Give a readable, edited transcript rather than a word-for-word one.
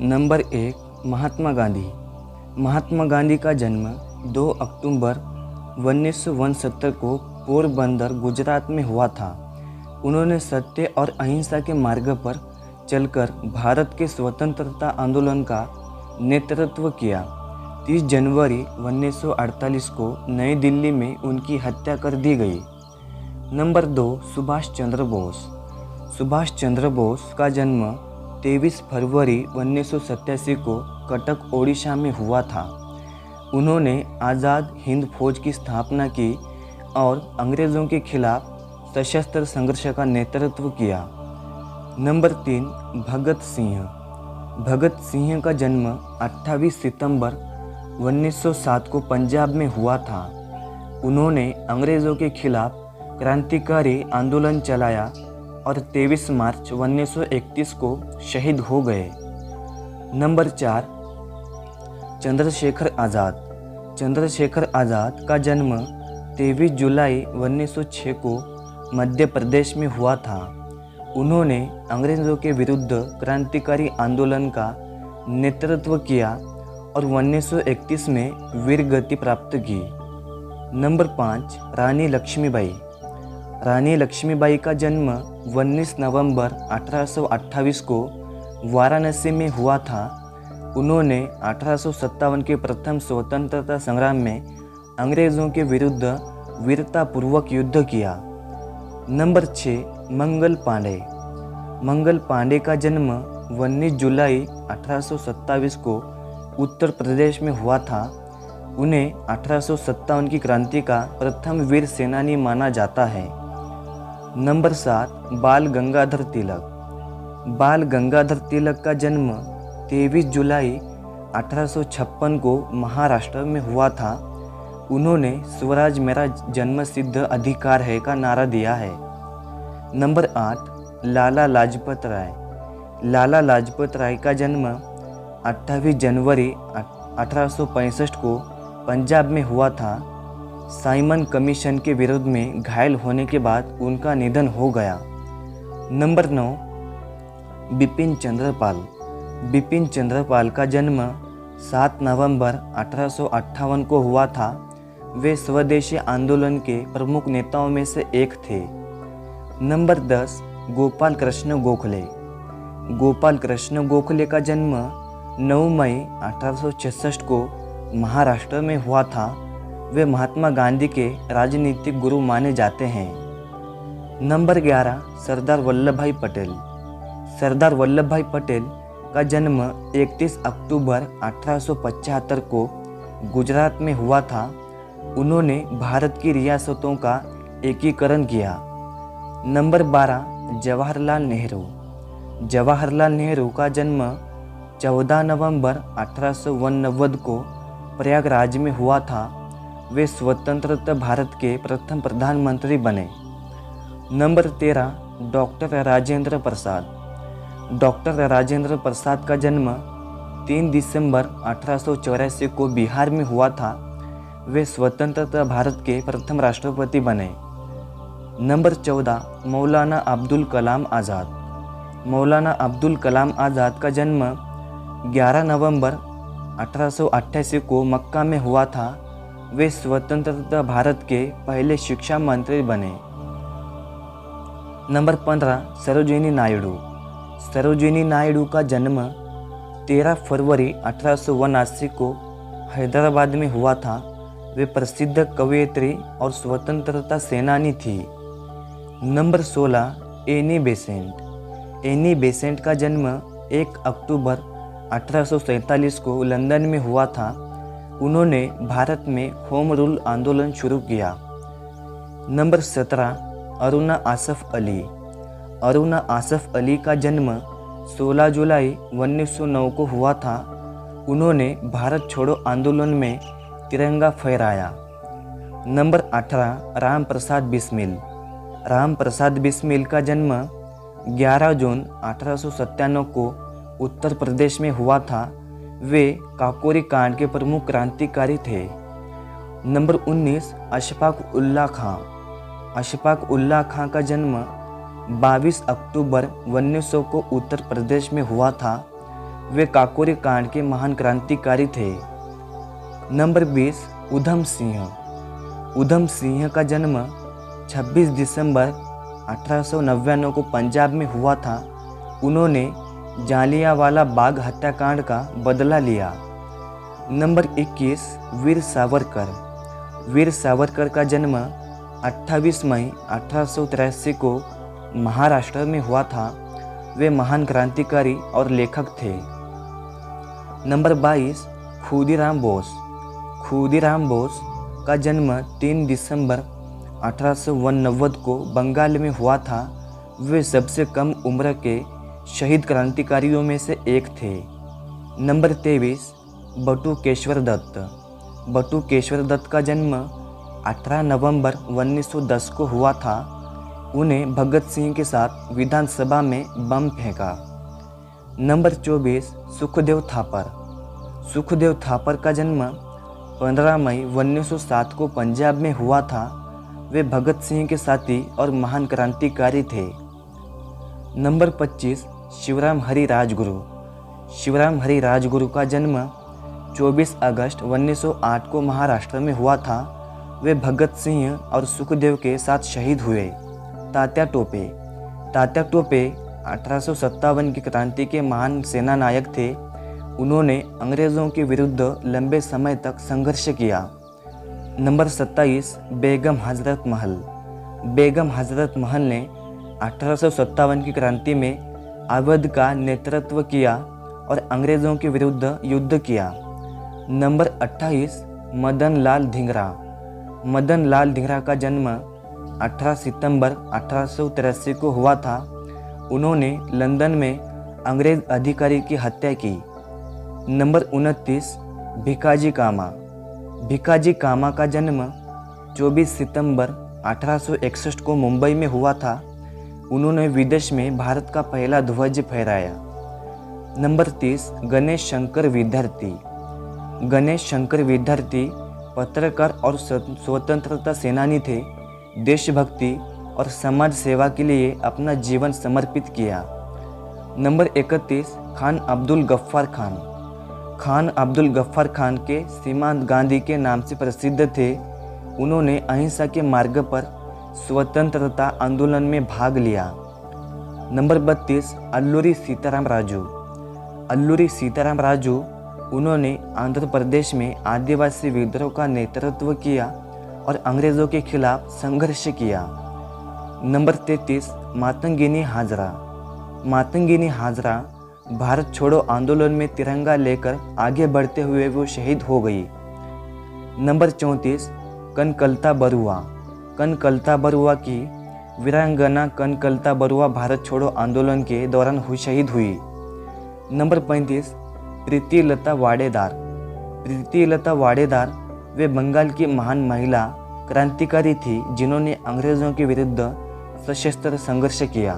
Number 1 Mahatma Gandhi. Mahatma Gandhi का जन्म 2 अक्टूबर 1969 को पोरबंदर, गुजरात में हुआ था। उन्होंने सत्य और अहिंसा के मार्ग पर चलकर भारत के स्वतंत्रता आंदोलन का नेतृत्व किया। 30 जनवरी 1948 को नई दिल्ली में उनकी हत्या कर दी गई। नंबर 2 सुभाष चंद्र बोस। सुभाष चंद्र बोस का जन्म 23 फरवरी 1987 को कटक, ओडिशा में हुआ था। उन्होंने आज़ाद हिंद फौज की स्थापना की और अंग्रेज़ों के खिलाफ सशस्त्र संघर्ष का नेतृत्व किया। नंबर 3 भगत सिंह। भगत सिंह का जन्म 28 सितंबर 1907 को पंजाब में हुआ था। उन्होंने अंग्रेज़ों के खिलाफ क्रांतिकारी आंदोलन चलाया और 23 मार्च 1931 को शहीद हो गए। नंबर 4 चंद्रशेखर आज़ाद। चंद्रशेखर आज़ाद का जन्म 23 जुलाई 1906 को मध्य प्रदेश में हुआ था। उन्होंने अंग्रेज़ों के विरुद्ध क्रांतिकारी आंदोलन का नेतृत्व किया और 1931 में वीर गति प्राप्त की। नंबर 5 रानी लक्ष्मीबाई। रानी लक्ष्मीबाई का जन्म 19 नवंबर 1828 को वाराणसी में हुआ था। उन्होंने 1857 के प्रथम स्वतंत्रता संग्राम में अंग्रेज़ों के विरुद्ध वीरतापूर्वक युद्ध किया। नंबर 6 मंगल पांडे। मंगल पांडे का जन्म 19 जुलाई 1827 को उत्तर प्रदेश में हुआ था। उन्हें 1857 की क्रांति का प्रथम वीर सेनानी माना जाता है। नंबर 7 बाल गंगाधर तिलक। बाल गंगाधर तिलक का जन्म 23 जुलाई 1856 को महाराष्ट्र में हुआ था। उन्होंने स्वराज मेरा जन्मसिद्ध अधिकार है का नारा दिया है। नंबर 8 लाला लाजपत राय। लाला लाजपत राय का जन्म 28 जनवरी 1865 को पंजाब में हुआ था। साइमन कमीशन के विरोध में घायल होने के बाद उनका निधन हो गया। नंबर 9 बिपिन चंद्र पाल। बिपिन चंद्र पाल का जन्म 7 नवंबर 1858 को हुआ था। वे स्वदेशी आंदोलन के प्रमुख नेताओं में से एक थे। नंबर 10 गोपाल कृष्ण गोखले। गोपाल कृष्ण गोखले का जन्म 9 मई 1866 को महाराष्ट्र में हुआ था। वे महात्मा गांधी के राजनीतिक गुरु माने जाते हैं। नंबर 11 सरदार वल्लभ भाई पटेल। सरदार वल्लभ भाई पटेल का जन्म 31 अक्टूबर 1875 को गुजरात में हुआ था। उन्होंने भारत की रियासतों का एकीकरण किया। नंबर 12 जवाहरलाल नेहरू। जवाहरलाल नेहरू का जन्म 14 नवंबर 1889 को प्रयागराज में हुआ था। वे स्वतंत्रता भारत के प्रथम प्रधानमंत्री बने। Number 13 doctor Rajendra Prasad. Doctor Rajendra Prasad का जन्म 3 दिसंबर 1884 को बिहार में हुआ था। वे स्वतंत्रता भारत के प्रथम राष्ट्रपति बने। नंबर 14 मौलाना अब्दुल कलाम आज़ाद। मौलाना अब्दुल कलाम आज़ाद का जन्म 11 नवंबर 1888 को मक्का में हुआ था। वे स्वतंत्रता भारत के पहले शिक्षा मंत्री बने। नंबर 15 सरोजिनी नायडू। सरोजिनी नायडू का जन्म 13 फरवरी 1879 को हैदराबाद में हुआ था। वे प्रसिद्ध कवयित्री और स्वतंत्रता सेनानी थी। Number 16 Annie Besant. Annie Besant का जन्म 1 अक्टूबर 1847 को लंदन में हुआ था। उन्होंने भारत में होम रूल आंदोलन शुरू किया। नंबर 17 अरुणा आसफ अली। अरुणा आसफ अली का जन्म 16 जुलाई 1909 को हुआ था। उन्होंने भारत छोड़ो आंदोलन में तिरंगा फहराया। नंबर 18 राम प्रसाद बिस्मिल। राम प्रसाद बिस्मिल का जन्म 11 जून 1897 को उत्तर प्रदेश में हुआ था। वे काकोरी कांड के प्रमुख क्रांतिकारी थे। नंबर 19 अशफाक उल्लाह खां। अशफाक उल्लाह खां का जन्म 22 अक्टूबर 1900 को उत्तर प्रदेश में हुआ था। वे काकोरी कांड के महान क्रांतिकारी थे। नंबर 20 उधम सिंह। उधम सिंह का जन्म 26 दिसंबर 1899 को पंजाब में हुआ था। उन्होंने जालियांवाला बाग हत्याकांड का बदला लिया। नंबर 21 वीर सावरकर। वीर सावरकर का जन्म 28 मई 1883 को महाराष्ट्र में हुआ था। वे महान क्रांतिकारी और लेखक थे। नंबर 22 खुदीराम बोस। खुदीराम बोस का जन्म 3 दिसंबर 1889 को बंगाल में हुआ था। वे सबसे कम उम्र के शहीद क्रांतिकारियों में से एक थे। नंबर 23 बटुकेश्वर दत्त। बटुकेश्वर दत्त का जन्म 18 नवंबर 1910 को हुआ था। उन्हें भगत सिंह के साथ विधानसभा में बम फेंका। नंबर 24 सुखदेव थापर। सुखदेव थापर का जन्म 15 मई 1907 को पंजाब में हुआ था। वे भगत सिंह के साथी और महान क्रांतिकारी थे। नंबर 25 शिवराम हरि राजगुरु। शिवराम हरि राजगुरु का जन्म 24 अगस्त 1908 को महाराष्ट्र में हुआ था। वे भगत सिंह और सुखदेव के साथ शहीद हुए। तात्या टोपे। तात्या टोपे 1857 की क्रांति के महान सेना नायक थे। उन्होंने अंग्रेज़ों के विरुद्ध लंबे समय तक संघर्ष किया। नंबर 27 बेगम हजरत महल। बेगम हजरत महल ने 1857 की क्रांति में अवध का नेतृत्व किया और अंग्रेज़ों के विरुद्ध युद्ध किया। नंबर 28 मदन लाल धिंगरा। मदन लाल धिंगरा का जन्म 18 सितंबर 1883 को हुआ था। उन्होंने लंदन में अंग्रेज़ अधिकारी की हत्या की। नंबर 29 भिकाजी कामा। भिकाजी कामा का जन्म 24 सितंबर 1861 को मुंबई में हुआ था। उन्होंने विदेश में भारत का पहला ध्वज फहराया। नंबर 30 गणेश शंकर विद्यार्थी। गणेश शंकर विद्यार्थी पत्रकार और स्वतंत्रता सेनानी थे। देशभक्ति और समाज सेवा के लिए अपना जीवन समर्पित किया। नंबर 31 खान अब्दुल गफ्फार खान। खान अब्दुल गफ्फार खान के सीमांत गांधी के नाम से प्रसिद्ध थे। उन्होंने अहिंसा के मार्ग पर स्वतंत्रता आंदोलन में भाग लिया। नंबर 32 अल्लूरी सीताराम राजू। अल्लूरी सीताराम राजू उन्होंने आंध्र प्रदेश में आदिवासी विद्रोह का नेतृत्व किया और अंग्रेज़ों के खिलाफ संघर्ष किया। नंबर 33 मातंगिनी हाजरा। मातंगिनी हाजरा भारत छोड़ो आंदोलन में तिरंगा लेकर आगे बढ़ते हुए वो शहीद हो गई। नंबर 34 कनकलता बरुआ। कनकलता बरुआ की वीरांगना कनकलता बरुआ भारत छोड़ो आंदोलन के दौरान शहीद हुई। नंबर 35 प्रीतिलता वाडेदार। प्रीतिलता वाडेदार वे बंगाल की महान महिला क्रांतिकारी थी जिन्होंने अंग्रेज़ों के विरुद्ध सशस्त्र संघर्ष किया।